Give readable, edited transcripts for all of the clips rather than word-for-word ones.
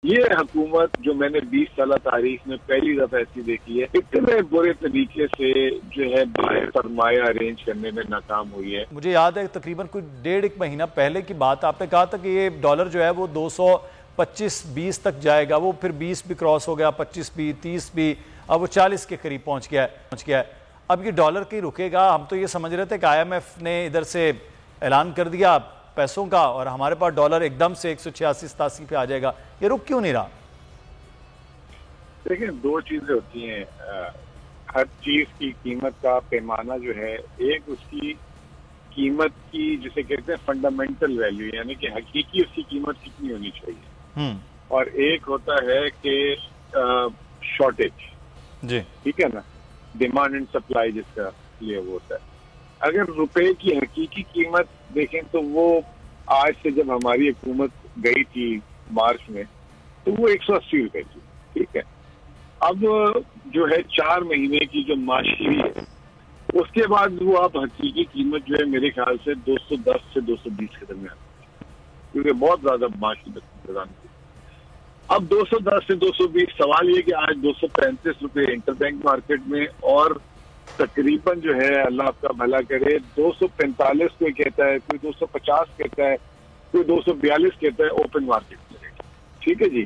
یہ حکومت جو میں نے 20 سالہ تاریخ میں پہلی دفعہ ایسی دیکھی ہے، اتنے برے طریقے سے جو ہے سرمایہ ارینج کرنے میں ناکام ہوئی ہے۔ مجھے یاد ہے تقریباً کوئی 1.5 مہینہ پہلے کی بات، آپ نے کہا تھا کہ یہ ڈالر جو ہے وہ 225-20 تک جائے گا، وہ پھر 20 بھی کراس ہو گیا، 25 بھی، 30 بھی، اب وہ 40 کے قریب پہنچ گیا ہے۔ اب یہ ڈالر کی رکے گا؟ ہم تو یہ سمجھ رہے تھے کہ IMF نے ادھر سے اعلان کر دیا پیسوں کا اور ہمارے پاس ڈالر ایک دم سے 186-87 پہ آ جائے گا، یہ رک کیوں نہیں رہا؟ دیکھیں، دو چیزیں ہوتی ہیں، ہر چیز کی قیمت کا پیمانہ جو ہے، ایک اس کی قیمت کی جسے کہتے ہیں فنڈامنٹل ویلیو، یعنی کہ حقیقی اس کی قیمت کتنی ہونی چاہیے، اور ایک ہوتا ہے کہ شارٹیج، جی ٹھیک ہے نا، ڈیمانڈ اینڈ سپلائی جس کا یہ وہ ہوتا ہے۔ اگر روپے کی حقیقی قیمت دیکھیں تو وہ آج سے جب ہماری حکومت گئی تھی مارچ میں تو وہ 180 روپے تھی، ٹھیک ہے۔ اب جو ہے 4 مہینے کی جو معاشی ہے اس کے بعد وہ اب حقیقی قیمت جو ہے میرے خیال سے 210 سے 220 کے درمیان، کیونکہ بہت زیادہ معاشی بدلان تھی۔ اب 210 سے 220، سوال یہ کہ آج 235 روپے انٹر بینک مارکیٹ میں، اور تقریباً جو ہے اللہ آپ کا بھلا کرے 245 کوئی کہتا ہے، کوئی 250 کہتا ہے، کوئی 242 کہتا ہے اوپن مارکیٹ میں، ٹھیک ہے جی۔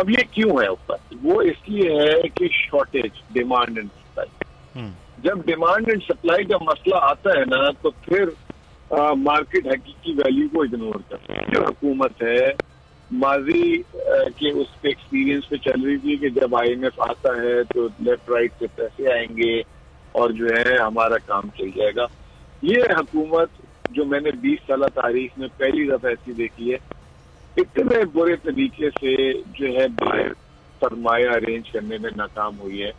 اب یہ کیوں ہے اوپر؟ وہ اس لیے ہے کہ شارٹیج، ڈیمانڈ اینڈ سپلائی۔ جب ڈیمانڈ اینڈ سپلائی کا مسئلہ آتا ہے نا تو پھر مارکیٹ حقیقی ویلیو کو اگنور کرتا ہے۔ جو حکومت ہے ماضی کے اس پہ ایکسپیرینس پہ چل رہی تھی کہ جب IMF آتا ہے تو لیفٹ رائٹ سے پیسے آئیں گے اور جو ہے ہمارا کام چل جائے گا۔ یہ حکومت جو میں نے 20 سالہ تاریخ میں پہلی دفعہ ایسی دیکھی ہے، اتنے برے طریقے سے جو ہے باہر سرمایہ ارینج کرنے میں ناکام ہوئی ہے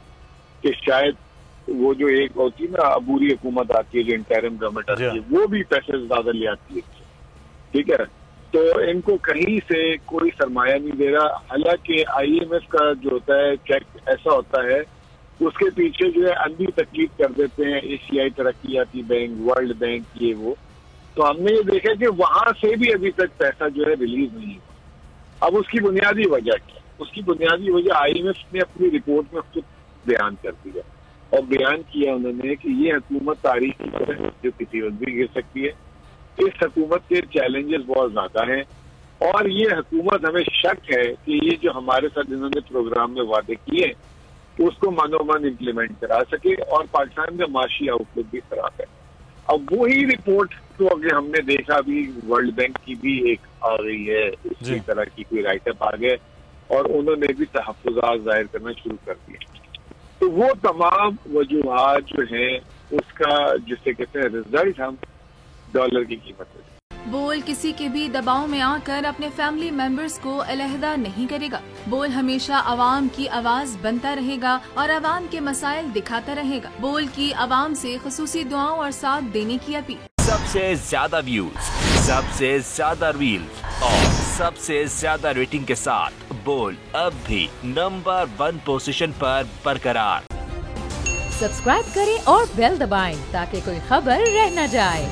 کہ شاید وہ جو ایک ہوتی ہے نا عبوری حکومت آتی ہے، جو انٹرم گورنمنٹ آتی ہے، وہ بھی پیسے زیادہ لے آتی ہے، ٹھیک ہے۔ تو ان کو کہیں سے کوئی سرمایہ نہیں دے رہا، حالانکہ IMF کا جو ہوتا ہے چیک ایسا ہوتا ہے، اس کے پیچھے جو ہے اندھی تکلیف کر دیتے ہیں ایشیائی ترقیاتی بینک، ورلڈ بینک، یہ وہ۔ تو ہم نے یہ دیکھا کہ وہاں سے بھی ابھی تک پیسہ جو ہے ریلیز نہیں ہوا۔ اب اس کی بنیادی وجہ کیا؟ اس کی بنیادی وجہ IMF نے اپنی رپورٹ میں خود بیان کر دیا، اور بیان کیا انہوں نے کہ یہ حکومت تاریخی ہے جو کسی وقت بھی گر سکتی ہے۔ اس حکومت کے چیلنجز بہت زیادہ ہیں، اور یہ حکومت ہمیں شک ہے کہ یہ جو ہمارے ساتھ انہوں نے پروگرام میں وعدے کیے اس کو منو من امپلیمنٹ کرا سکے، اور پاکستان کا معاشی آؤٹ لک بھی خراب ہے۔ اب وہی رپورٹ کو اگر ہم نے دیکھا، بھی ورلڈ بینک کی بھی ایک آ گئی ہے، اسی طرح کی کوئی رائٹ اپ آ گئے، اور انہوں نے بھی تحفظات ظاہر کرنا شروع کر دیے۔ تو وہ تمام وجوہات جو ہیں اس کا جسے کہتے ہیں رزلٹ ہم ڈالر کی قیمت ہے۔ بول کسی کے بھی دباؤ میں آ کر اپنے فیملی ممبرز کو علیحدہ نہیں کرے گا۔ بول ہمیشہ عوام کی آواز بنتا رہے گا اور عوام کے مسائل دکھاتا رہے گا۔ بول کی عوام سے خصوصی دعاؤں اور ساتھ دینے کی اپیل۔ سب سے زیادہ ویوز، سب سے زیادہ ریلز اور سب سے زیادہ ریٹنگ کے ساتھ بول اب بھی نمبر 1 پوزیشن پر برقرار۔ سبسکرائب کریں اور بیل دبائیں تاکہ کوئی خبر رہ نہ جائے۔